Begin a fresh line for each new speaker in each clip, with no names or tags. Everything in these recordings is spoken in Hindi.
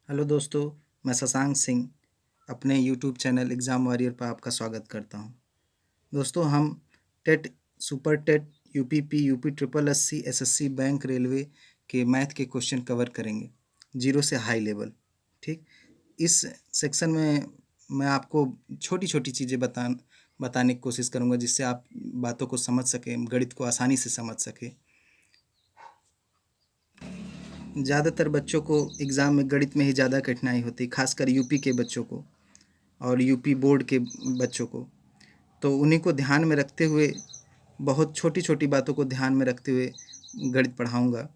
हेलो दोस्तों, मैं शशांक सिंह अपने यूट्यूब चैनल एग्ज़ाम वॉरियर पर आपका स्वागत करता हूं। दोस्तों, हम TET, super TET, UPP, UP triple SC, SSC, bank, railway के मैथ के क्वेश्चन कवर करेंगे, जीरो से हाई लेवल। ठीक, इस सेक्शन में मैं आपको छोटी छोटी चीज़ें बताने की कोशिश करूंगा, जिससे आप बातों को समझ सकें, गणित को आसानी से समझ सकें। ज़्यादातर बच्चों को एग्ज़ाम में गणित में ही ज़्यादा कठिनाई होती है, खासकर यूपी के बच्चों को और यूपी बोर्ड के बच्चों को। तो उन्हीं को ध्यान में रखते हुए, बहुत छोटी छोटी बातों को ध्यान में रखते हुए गणित पढ़ाऊँगा,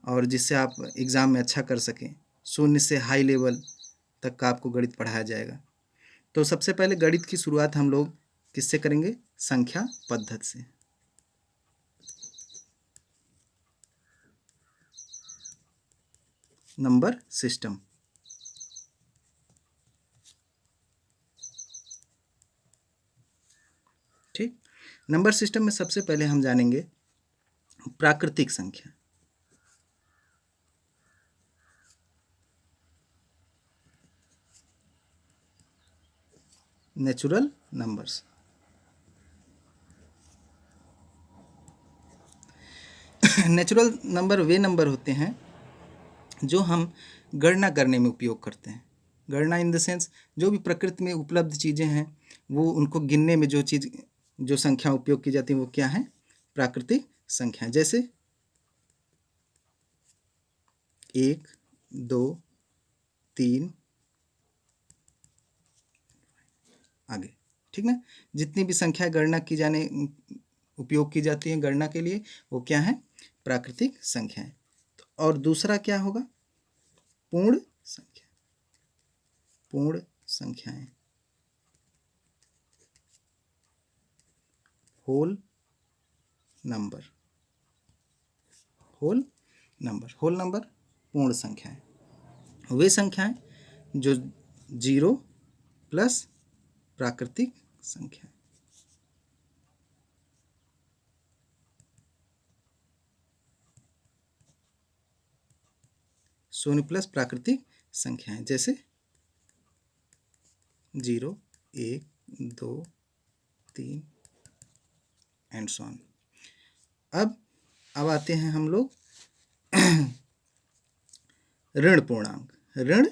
और जिससे आप एग्ज़ाम में अच्छा कर सकें। शून्य से हाई लेवल तक का आपको गणित पढ़ाया जाएगा। तो सबसे पहले गणित की शुरुआत हम लोग किससे करेंगे? संख्या पद्धति से। Number system. ठीक, नंबर सिस्टम में सबसे पहले हम जानेंगे प्राकृतिक संख्या। Natural numbers. नेचुरल नंबर वे नंबर होते हैं जो हम गणना करने में उपयोग करते हैं। गणना इन द सेंस, जो भी प्रकृति में उपलब्ध चीज़ें हैं, वो उनको गिनने में जो संख्या उपयोग की जाती है, वो क्या है? प्राकृतिक संख्या। जैसे 1, 2, 3, आगे। ठीक ना? जितनी भी संख्या गणना की जाने उपयोग की जाती है गणना के लिए, वो क्या है? प्राकृतिक संख्याएं। और दूसरा क्या होगा? पूर्ण संख्या। पूर्ण संख्याएं, whole number. Whole number, whole number पूर्ण संख्याएं। वे संख्याएं जो जीरो प्लस प्राकृतिक संख्या। शून्य प्लस प्राकृतिक संख्याएं, जैसे 0, 1, 2, 3 एंड सो ऑन। अब आते हैं हम लोग ऋण पूर्णांक। ऋण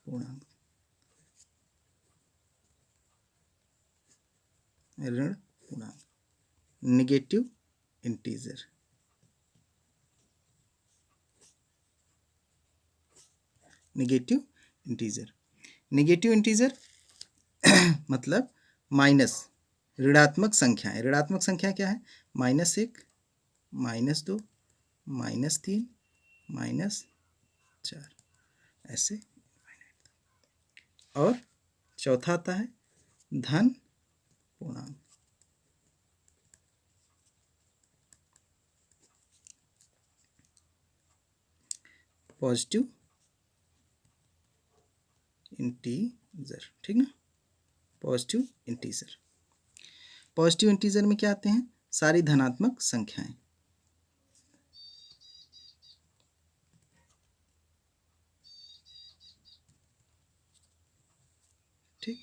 पूर्णांक, ऋण पूर्णांक, negative integer. Negative integer, negative integer मतलब माइनस, ऋणात्मक संख्याएं। ऋणात्मक संख्या क्या है? -1, -2, -3, -4, ऐसे। और चौथा आता है धन पूर्णांक। Positive integer. ठीक ना? Positive integer. पॉजिटिव इंटीजर में क्या आते हैं? सारी धनात्मक संख्याएं। ठीक,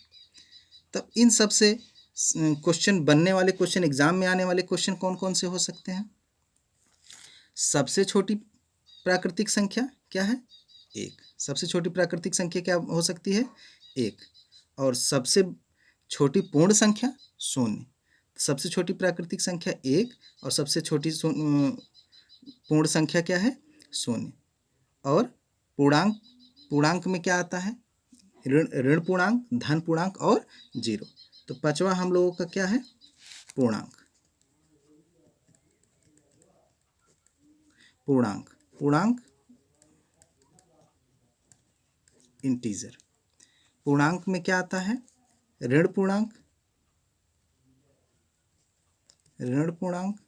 तब इन सब से क्वेश्चन बनने वाले, क्वेश्चन एग्जाम में आने वाले क्वेश्चन कौन कौन से हो सकते हैं? सबसे छोटी प्राकृतिक संख्या क्या है? 1। सबसे छोटी प्राकृतिक संख्या क्या हो सकती है? 1। और सबसे छोटी पूर्ण संख्या? 0। सबसे छोटी प्राकृतिक संख्या 1, और सबसे छोटी पूर्ण संख्या क्या है? 0। और पूर्णांक, पूर्णांक में क्या आता है? ऋण ऋण पूर्णांक, धन पूर्णांक और जीरो। तो पांचवा हम लोगों का क्या है? पूर्णांक। पूर्णांक, पूर्णांक इंटीजर। पूर्णांक में क्या आता है? ऋण पूर्णांक, ऋण पूर्णांक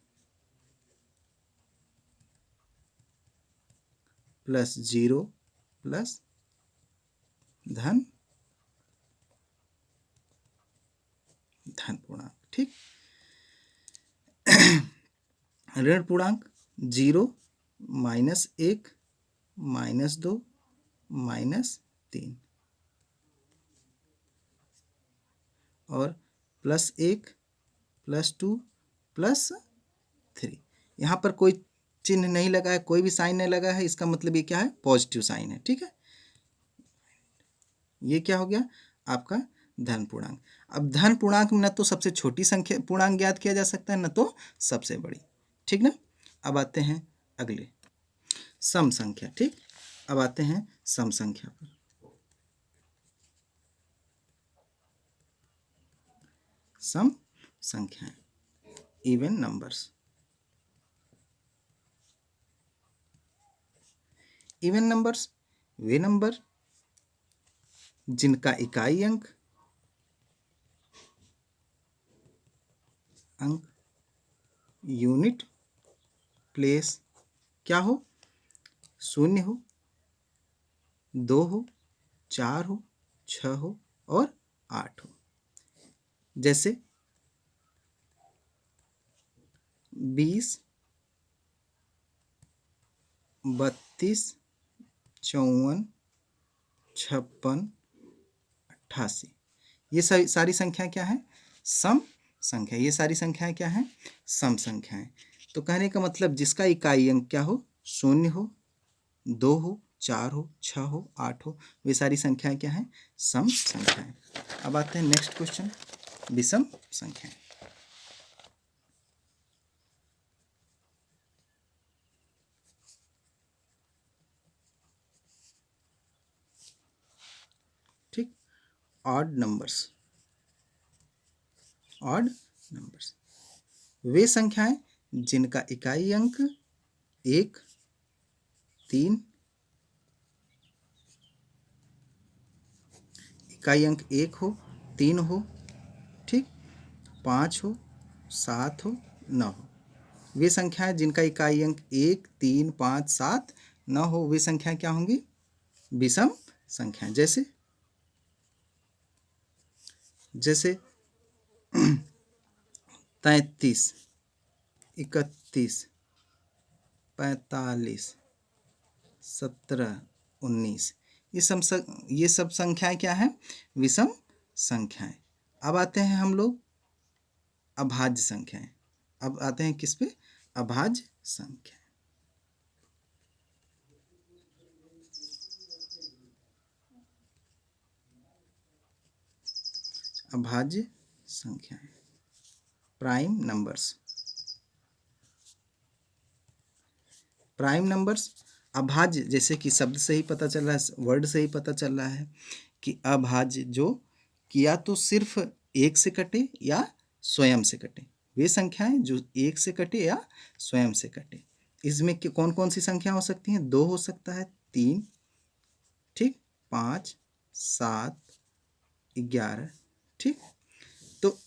प्लस जीरो प्लस धन धन पूर्णांक। ठीक, ऋण पूर्णांक 0, -1, -2, -3 और +1 +2 +3। यहाँ पर कोई चिन्ह नहीं लगा है, कोई भी साइन नहीं लगा है, इसका मतलब ये क्या है, पॉजिटिव साइन है। ठीक है, ये क्या हो गया आपका धन पूर्णांक। अब धन पूर्णांक में न तो सबसे छोटी संख्या पूर्णांक ज्ञात किया जा सकता है, न तो सबसे बड़ी। ठीक ना। अब आते हैं अगले सम संख्या। ठीक, अब आते हैं सम संख्या पर। सम संख्याएं, इवन नंबर्स। इवन नंबर्स वे नंबर जिनका इकाई अंक यूनिट प्लेस क्या हो, 0 हो, 2 हो, 4 हो, 6 हो और 8 हो। जैसे 20, 32, 54, 56, 88, ये सारी संख्याएं क्या है, सम संख्या। ये सारी संख्याएं क्या हैं, सम संख्याएं। तो कहने का मतलब जिसका इकाई अंक क्या हो, 0 हो, 2 हो, 4 हो, 6 हो, 8 हो, वे सारी संख्याएं क्या हैं, सम संख्याएं। अब आते हैं नेक्स्ट क्वेश्चन, विषम संख्याएं। ठीक, ऑड नंबर्स। ऑड नंबर्स वे संख्याएं जिनका इकाई अंक 1, 3, इकाई अंक 1 हो, 3 हो, ठीक, 5 हो, 7 हो, 9 हो। वे संख्याएं जिनका इकाई अंक 1, 3, 5, 7, 9 हो, वे संख्याएं क्या होंगी, विषम संख्याएं। जैसे 33, 31, 45, 17, 19, ये सब संख्याएं क्या हैं, विषम संख्याएं। अब आते हैं हम लोग अभाज्य संख्याएं। अब आते हैं किस पे, अभाज्य संख्या। अभाज्य संख्याएं, प्राइम नंबर्स। प्राइम नंबर्स अभाज्य, जैसे कि शब्द से ही पता चल रहा है, वर्ड से ही पता चल रहा है कि अभाज्य जो कि या तो सिर्फ 1 से कटे या स्वयं से कटे। वे संख्याएं जो 1 से कटे या स्वयं से कटे। इसमें कौन कौन सी संख्या हो सकती हैं, 2 हो सकता है, 3, ठीक, 5, 7, 11, ठीक। तो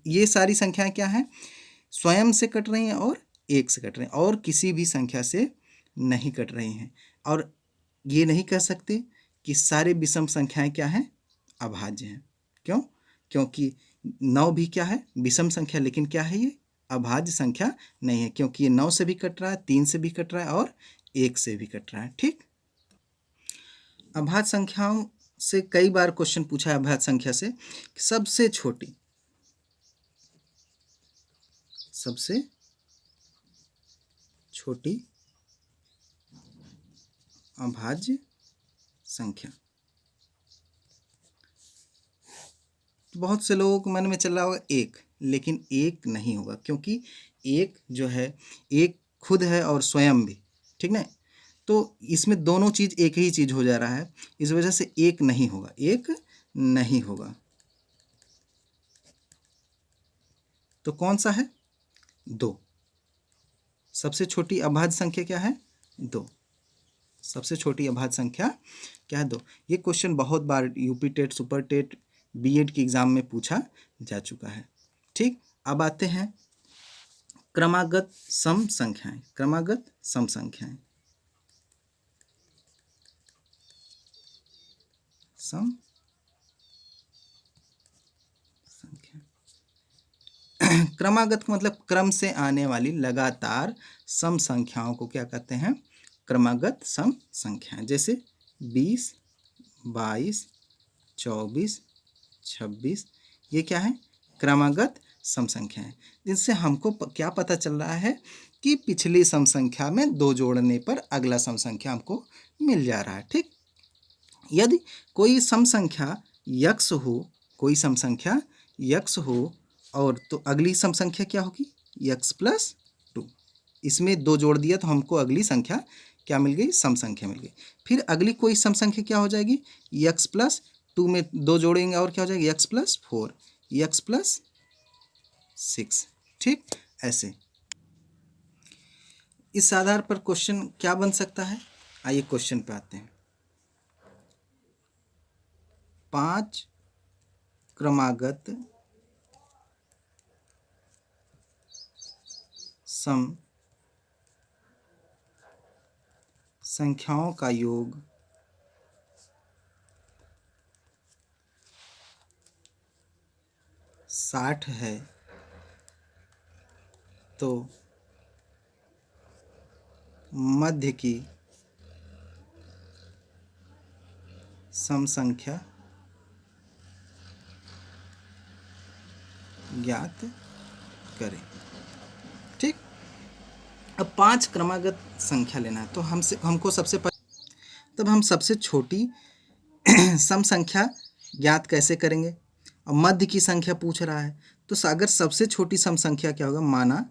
ये सारी संख्याएं क्या हैं, स्वयं से कट रही हैं और 1 से कट रही हैं, और किसी भी संख्या से नहीं कट रही हैं। और ये नहीं कह सकते कि सारे विषम संख्याएं क्या हैं, अभाज्य हैं। क्यों, क्योंकि 9 भी क्या है, विषम संख्या, लेकिन क्या है, ये अभाज्य संख्या नहीं है, क्योंकि ये 9 से भी कट रहा है, 3 से भी कट रहा है और 1 से भी कट रहा है। ठीक, अभाज्य संख्याओं से कई बार क्वेश्चन पूछा है, अभाज्य संख्या से सबसे छोटी अभाज्य संख्या। बहुत से लोगों के मन में चल रहा होगा 1, लेकिन 1 नहीं होगा, क्योंकि 1 जो है, 1 खुद है और स्वयं भी, ठीक ना। तो इसमें दोनों चीज़ एक ही चीज़ हो जा रहा है, इस वजह से 1 नहीं होगा, 1 नहीं होगा। तो कौन सा है, 2। सबसे छोटी अभाज्य संख्या क्या है, 2। सबसे छोटी अभाज्य संख्या क्या है, 2। ये क्वेश्चन बहुत बार UP TET, super TET, BEd के एग्जाम में पूछा जा चुका है। ठीक, अब आते हैं क्रमागत सम संख्याएं। क्रमागत सम संख्याएं, सम संख्या। क्रमागत का मतलब क्रम से आने वाली लगातार सम संख्याओं को क्या कहते हैं, क्रमागत सम संख्याएं। जैसे 20, 22, 24, 26, ये क्या है? क्रमागत सम संख्या है। जिनसे हमको क्या पता चल रहा है कि पिछली सम संख्या में 2 जोड़ने पर अगला सम संख्या हमको मिल जा रहा है। ठीक, यदि कोई सम संख्या यक्स हो, कोई सम संख्या यक्स हो और तो अगली सम संख्या क्या होगी? X plus 2। इसमें 2 जोड़ दिया तो हमको अगली संख्या क्या मिल गई? सम संख्या मिल गई। फिर अगली कोई सम संख्या क्या हो जाएगी? यक्स प्लस 2 में 2 जोड़ेंगे और क्या हो जाएगी? X plus 4, x plus 6। ठीक, ऐसे इस आधार पर क्वेश्चन क्या बन सकता है? आइए क्वेश्चन पे आते हैं। 5 क्रमागत सम संख्याओं का योग 60 है तो मध्य की सम संख्या ज्ञात करें। ठीक, अब 5 क्रमागत संख्या लेना है तो हमको सबसे पहले तब हम सबसे छोटी सम संख्या ज्ञात कैसे करेंगे? और मध्य की संख्या पूछ रहा है तो अगर सबसे छोटी सम संख्या क्या होगा? माना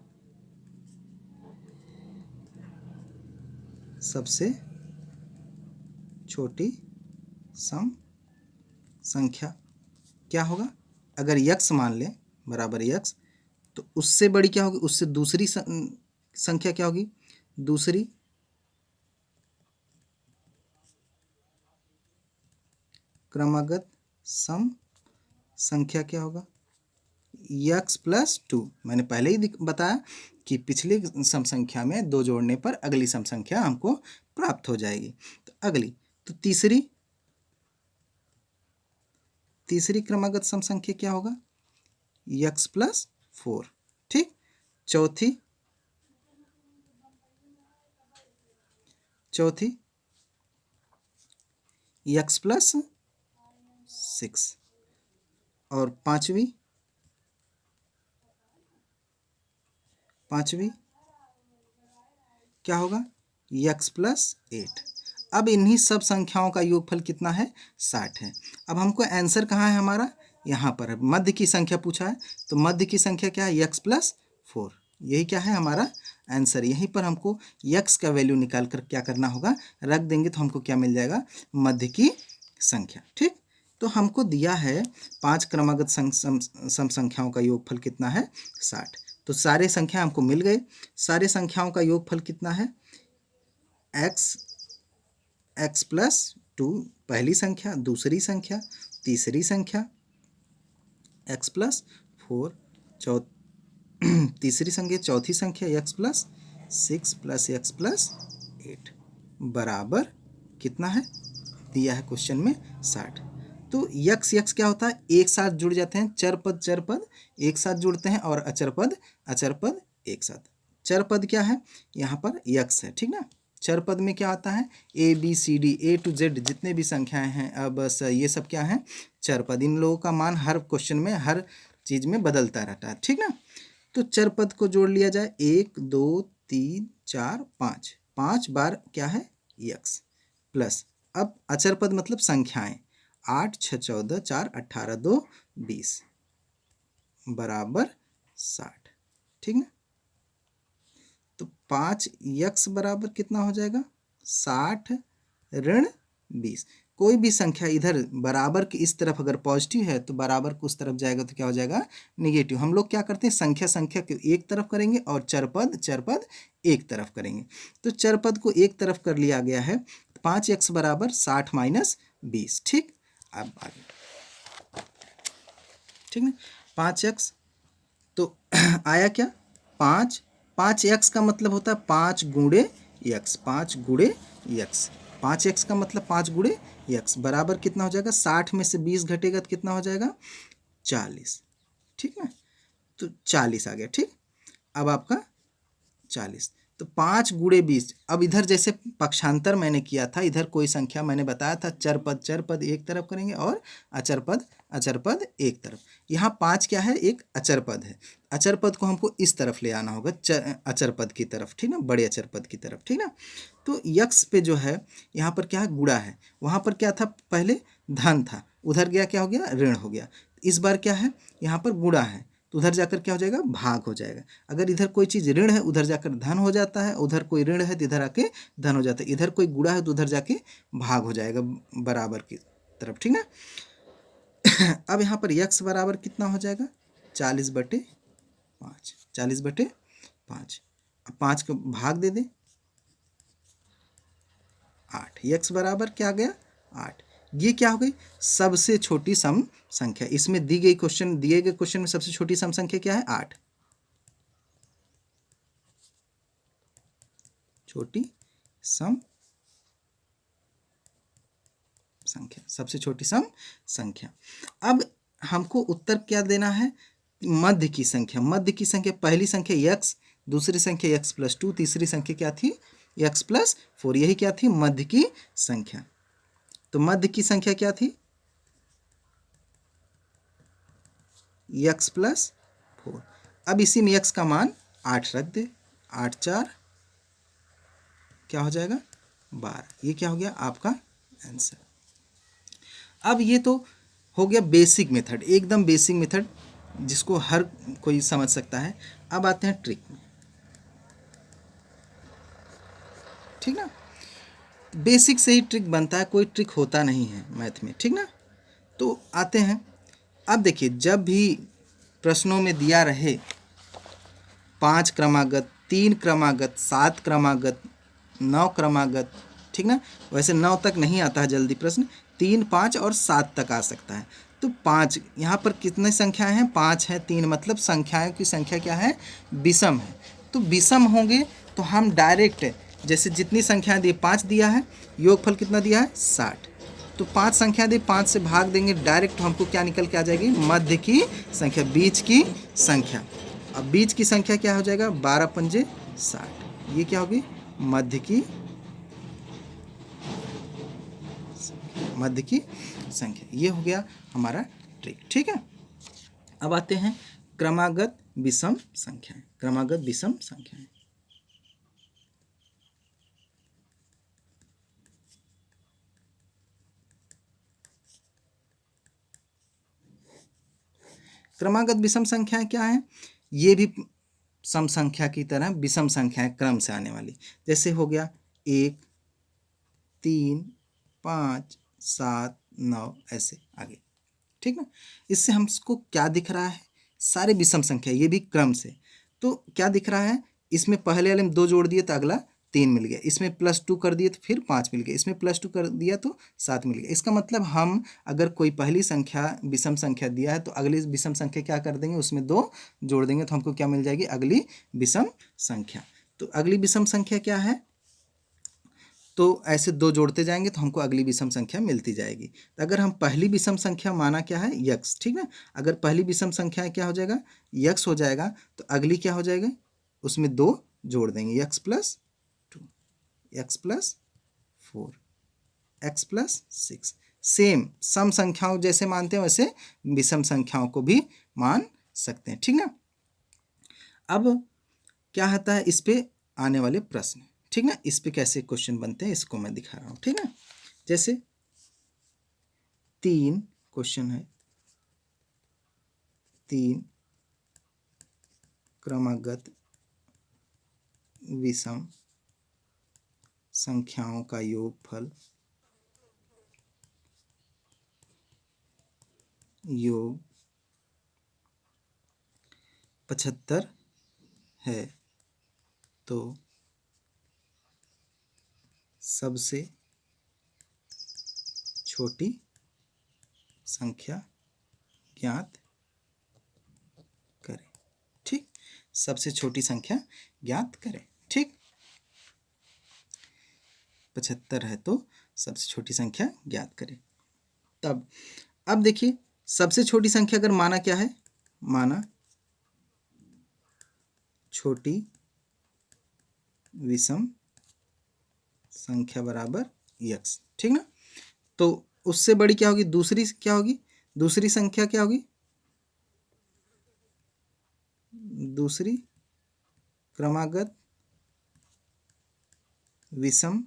सबसे छोटी सम संख्या क्या होगा? अगर यक्स मान लें बराबर यक्स तो उससे बड़ी क्या होगी? उससे दूसरी संख्या क्या होगी? दूसरी क्रमागत सम संख्या क्या होगा? X plus 2। मैंने पहले ही बताया कि पिछली सम संख्या में 2 जोड़ने पर अगली सम संख्या हमको प्राप्त हो जाएगी। तो अगली तो तीसरी क्रमागत सम संख्या क्या होगा? X plus 4। ठीक, चौथी यक्स प्लस 6 और पांचवी क्या होगा? X plus 8। अब इन्हीं सब संख्याओं का योगफल कितना है? 60 है। अब हमको आंसर कहाँ है हमारा? यहाँ पर है। मध्य की संख्या पूछा है तो मध्य की संख्या क्या है? X plus 4। यही क्या है हमारा आंसर। यहीं पर हमको यक्स का वैल्यू निकाल कर क्या करना होगा? रख देंगे तो हमको क्या मिल जाएगा? मध्य की संख्या। ठीक, तो हमको दिया है 5 क्रमागत सम संख्याओं का योगफल कितना है? 60। तो सारे संख्या हमको मिल गए। सारे संख्याओं का योगफल कितना है? एक्स प्लस 2 पहली संख्या, दूसरी संख्या, तीसरी संख्या, एक्स प्लस 4 तीसरी संख्या, चौथी संख्या x plus 6 plus x plus 8 बराबर कितना है? दिया है क्वेश्चन में 60। तो यक्स यक्स क्या होता है? एक साथ जुड़ जाते हैं। चर पद एक साथ जुड़ते हैं और अचर पद एक साथ। चर पद क्या है? यहाँ पर यक्स है। ठीक ना, चर पद में क्या आता है? A B C D A to Z जितने भी संख्याएं हैं, अब बस ये सब क्या है? चर पद। इन लोगों का मान हर क्वेश्चन में हर चीज़ में बदलता रहता है। ठीक ना, तो चर पद को जोड़ लिया जाए। 1 2 3 4 5, 5 बार क्या है? यक्स प्लस अब अचर पद मतलब संख्याएं 8 6 14 4 18 2 20 बराबर 60। ठीक ना, तो 5 यक्स बराबर कितना हो जाएगा? 60 ऋण 20। कोई भी संख्या इधर बराबर की इस तरफ अगर पॉजिटिव है तो बराबर को उस तरफ जाएगा तो क्या हो जाएगा? निगेटिव। हम लोग क्या करते हैं? संख्या को एक तरफ करेंगे और चरपद एक तरफ करेंगे। तो चरपद को एक तरफ कर लिया गया है। 5x बराबर 60 माइनस 20। ठीक, अब आगे। ठीक है, 5x तो आया क्या? 5x का मतलब होता है 5 गुणे यक्स। 5 गुणे यक्स, 5x का मतलब 5 गुणे यक्स बराबर कितना हो जाएगा? 60 में से 20 घटेगा तो कितना हो जाएगा? 40। ठीक है, तो 40 आ गया। ठीक, अब आपका 40। तो 5 गुणे 20। अब इधर जैसे पक्षांतर मैंने किया था, इधर कोई संख्या मैंने बताया था, चर पद एक तरफ करेंगे और अचर पद एक तरफ। यहाँ 5 क्या है, एक अचर पद है। अचर पद को हमको इस तरफ ले आना होगा, अचर पद की तरफ, ठीक ना, बड़े अचर पद की तरफ, ठीक ना। तो यक्स पे जो है यहाँ पर क्या है, गुणा है। वहाँ पर क्या था, पहले धन था, उधर गया क्या हो गया, ऋण हो गया। इस बार क्या है, यहाँ पर गुणा है, तो उधर जाकर क्या हो जाएगा, भाग हो जाएगा। अगर इधर कोई चीज़ ऋण है उधर जाकर धन हो जाता है, उधर कोई ऋण है तो इधर आके धन हो जाता है, इधर कोई गुणा है तो उधर जाके भाग हो जाएगा बराबर की तरफ, ठीक ना। अब यहाँ पर यक्स बराबर कितना हो जाएगा, 40/5, 40/5। अब 5 को भाग दे दें, 8। यक्स बराबर क्या आ गया, 8। ये क्या हो गई, सबसे छोटी सम संख्या। इसमें दिए गए क्वेश्चन में सबसे छोटी सम संख्या क्या है, 8। छोटी सम संख्या, सबसे छोटी सम संख्या। अब हमको उत्तर क्या देना है, मध्य की संख्या। मध्य की संख्या, पहली संख्या यक्स, दूसरी संख्या x+2, तीसरी संख्या क्या थी, x+4। यही क्या थी, मध्य की संख्या। तो मध्य की संख्या क्या थी, x+4। अब इसी में x का मान 8 रख दे, 8 4 क्या हो जाएगा, 12। ये क्या हो गया आपका आंसर। अब ये तो हो गया बेसिक मेथड, एकदम बेसिक मेथड जिसको हर कोई समझ सकता है। अब आते हैं ट्रिक में, ठीक ना। बेसिक से ही ट्रिक बनता है, कोई ट्रिक होता नहीं है मैथ में, ठीक ना। तो आते हैं, अब देखिए जब भी प्रश्नों में दिया रहे 5 क्रमागत, 3 क्रमागत, 7 क्रमागत, 9 क्रमागत, ठीक ना, वैसे 9 तक नहीं आता है जल्दी प्रश्न, 3, 5 और 7 तक आ सकता है। तो 5 यहाँ पर कितने संख्याएं हैं, 5 है, 3 मतलब संख्याओं की संख्या क्या है, विषम है। तो विषम होंगे तो हम डायरेक्ट, जैसे जितनी संख्याएं दी 5 दिया है, योगफल कितना दिया है 60, तो 5 संख्या दी, 5 से भाग देंगे डायरेक्ट, हमको क्या निकल के आ जाएगी, मध्य की संख्या, बीच की संख्या। अब बीच की संख्या क्या हो जाएगा, 12 पंजे 60। ये क्या होगी, मध्य की संख्या। ये हो गया हमारा ट्रिक, ठीक है। अब आते हैं क्रमागत विषम संख्याएं। क्रमागत विषम संख्याएं, क्रमागत विषम संख्याएं क्या है, ये भी सम संख्या की तरह विषम संख्याएं क्रम से आने वाली। जैसे हो गया 1, 3, 5, 7, 9, ऐसे आगे, ठीक ना। इससे हमको क्या दिख रहा है, सारे विषम संख्या, ये भी क्रम से। तो क्या दिख रहा है, इसमें पहले वाले में 2 जोड़ दिए तो अगला 3 मिल गया, इसमें +2 कर दिए तो फिर 5 मिल गया, इसमें +2 कर दिया तो 7 मिल गया। इसका मतलब हम अगर कोई पहली संख्या विषम संख्या दिया है तो अगली विषम संख्या क्या कर देंगे, उसमें 2 जोड़ देंगे तो हमको क्या मिल जाएगी, अगली विषम संख्या। तो अगली विषम संख्या क्या है, तो ऐसे 2 जोड़ते जाएंगे तो हमको अगली विषम संख्या मिलती जाएगी। तो अगर हम पहली विषम संख्या माना क्या है, यक्स, ठीक ना। अगर पहली विषम संख्या क्या हो जाएगा, यक्स हो जाएगा, तो अगली क्या हो जाएगा, उसमें 2 जोड़ देंगे, x+2, x+4, x+6। सेम सम संख्याओं जैसे मानते हैं वैसे विषम संख्याओं को भी मान सकते हैं, ठीक ना। अब क्या होता है इस पे आने वाले प्रश्न, ठीक ना, इस पे कैसे क्वेश्चन बनते हैं इसको मैं दिखा रहा हूँ, ठीक ना। जैसे 3 क्वेश्चन है, 3 क्रमागत विषम संख्याओं का योगफल, योग 75 है, तो सबसे छोटी संख्या ज्ञात करें, ठीक। सबसे छोटी संख्या ज्ञात करें, ठीक। 75 है तो सबसे छोटी संख्या ज्ञात करें। तब अब देखिए सबसे छोटी संख्या अगर माना क्या है, माना छोटी विषम संख्या बराबर x, ठीक ना। तो उससे बड़ी क्या होगी, दूसरी क्या होगी, दूसरी संख्या क्या होगी, दूसरी क्रमागत विषम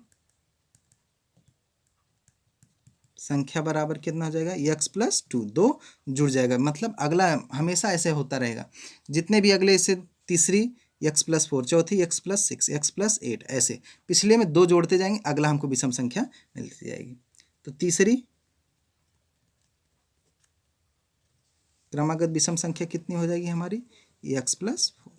संख्या बराबर कितना हो जाएगा, x+2, 2 जुड़ जाएगा। मतलब अगला हमेशा ऐसे होता रहेगा, जितने भी अगले इससे तीसरी x+4, चौथी x+6, x+8, ऐसे पिछले में 2 जोड़ते जाएंगे, अगला हमको विषम संख्या मिलती जाएगी। तो तीसरी क्रमागत विषम संख्या कितनी हो जाएगी हमारी, x+4।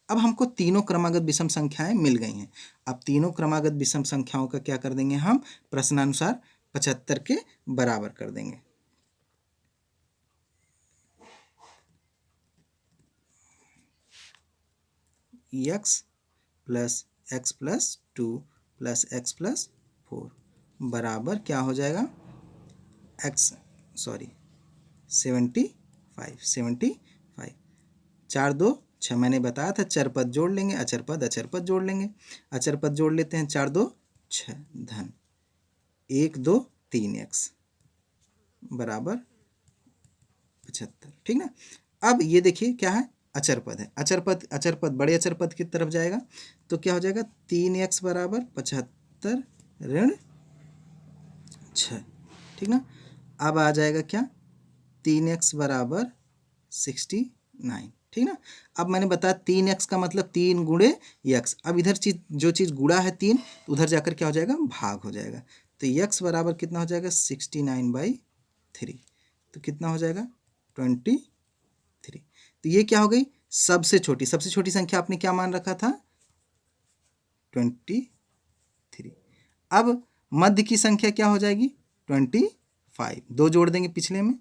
अब हमको तीनों क्रमागत विषम संख्याएं मिल गई हैं। अब तीनों क्रमागत विषम संख्याओं का क्या कर देंगे हम, प्रश्नानुसार 75 के बराबर कर देंगे। x+x+2 + x+4 बराबर क्या हो जाएगा, 75। 4 2 6, मैंने बताया था चर पद जोड़ लेंगे, अचर पद जोड़ लेंगे। अचर पद जोड़ लेते हैं, 4 2 6 धन 1 2 3x बराबर 75, ठीक ना। अब ये देखिए क्या है, अचर पद है, अचर पद बड़े अचर पद की तरफ जाएगा, तो क्या हो जाएगा, 3x बराबर 75 ऋण 6, ठीक ना। अब आ जाएगा क्या, 3x बराबर 69, ठीक ना। अब मैंने बताया 3x का मतलब 3 गुणे x। अब इधर जो चीज़ गुणा है 3, उधर जाकर क्या हो जाएगा, भाग हो जाएगा। तो x बराबर कितना हो जाएगा, 69/3। तो कितना हो जाएगा, 23। तो ये क्या हो गई, सबसे छोटी संख्या आपने क्या मान रखा था, 23। अब मध्य की संख्या क्या हो जाएगी, 25। 2 जोड़ देंगे पिछले में,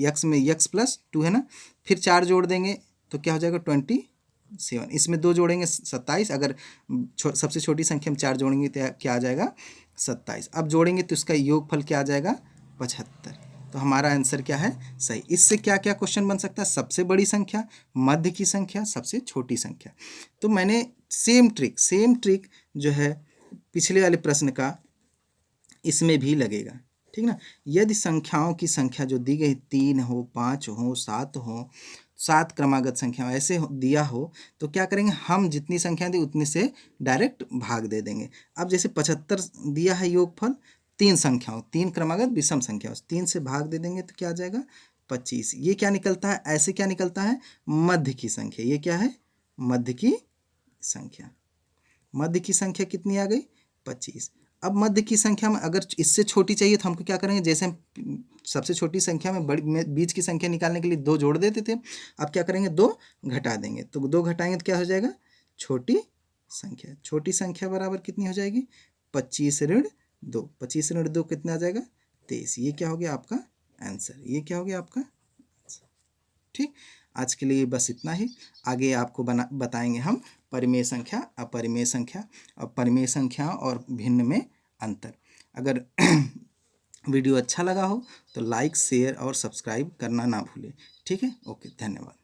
x में x+2 है ना, फिर 4 जोड़ देंगे तो क्या हो जाएगा, 27। इसमें 2 जोड़ेंगे 27। अगर सबसे छोटी संख्या में 4 जोड़ेंगे तो क्या आ जाएगा, 27। अब जोड़ेंगे तो इसका योगफल क्या आ जाएगा, 75। तो हमारा आंसर क्या है, सही। इससे क्या क्या क्वेश्चन बन सकता है, सबसे बड़ी संख्या, मध्य की संख्या, सबसे छोटी संख्या। तो मैंने सेम ट्रिक जो है पिछले वाले प्रश्न का इसमें भी लगेगा, ठीक ना। यदि संख्याओं की संख्या जो दी गई 3 हो, 5 हो, 7 हो, 7 क्रमागत संख्या ऐसे दिया हो, तो क्या करेंगे हम, जितनी संख्या दी उतने से डायरेक्ट भाग दे देंगे। अब जैसे 75 दिया है योगफल, 3 संख्याओं, 3 क्रमागत विषम संख्या, 3 से भाग दे देंगे तो क्या आ जाएगा, 25। ये क्या निकलता है, ऐसे क्या निकलता है, मध्य की संख्या। ये क्या है, मध्य की संख्या। मध्य की संख्या कितनी आ गई, 25। अब मध्य की संख्या में अगर इससे छोटी चाहिए तो हमको क्या करेंगे, जैसे हम सबसे छोटी संख्या में बीच की संख्या निकालने के लिए 2 जोड़ देते थे, अब क्या करेंगे, 2 घटा देंगे। तो 2 घटाएंगे तो क्या हो जाएगा, छोटी संख्या। छोटी संख्या बराबर कितनी हो जाएगी, 25 ऋण 2। 25 ऋण 2 कितना आ जाएगा, 23। ये क्या हो गया आपका आंसर, ये क्या हो गया आपका, ठीक। आज के लिए बस इतना ही। आगे आपको बताएंगे हम परिमेय संख्या, अपरिमेय संख्या और परिमेय संख्या और भिन्न में अंतर। अगर वीडियो अच्छा लगा हो तो लाइक, शेयर और सब्सक्राइब करना ना भूलें, ठीक है। ओके, धन्यवाद।